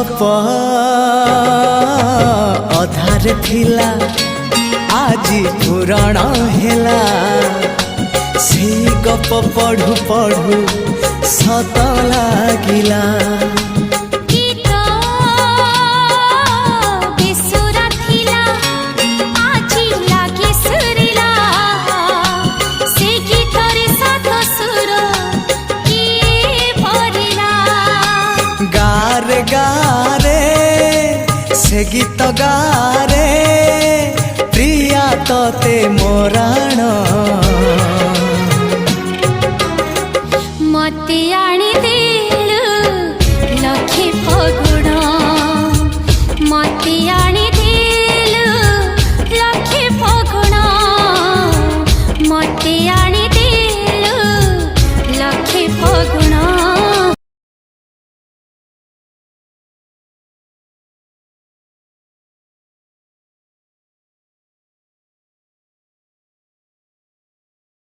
गप अधार थिला आजी पुराण हेला से गप पढ़ु पढ़ु सत लागिला गारे गारे से गीत गारे प्रिया तोते मोराण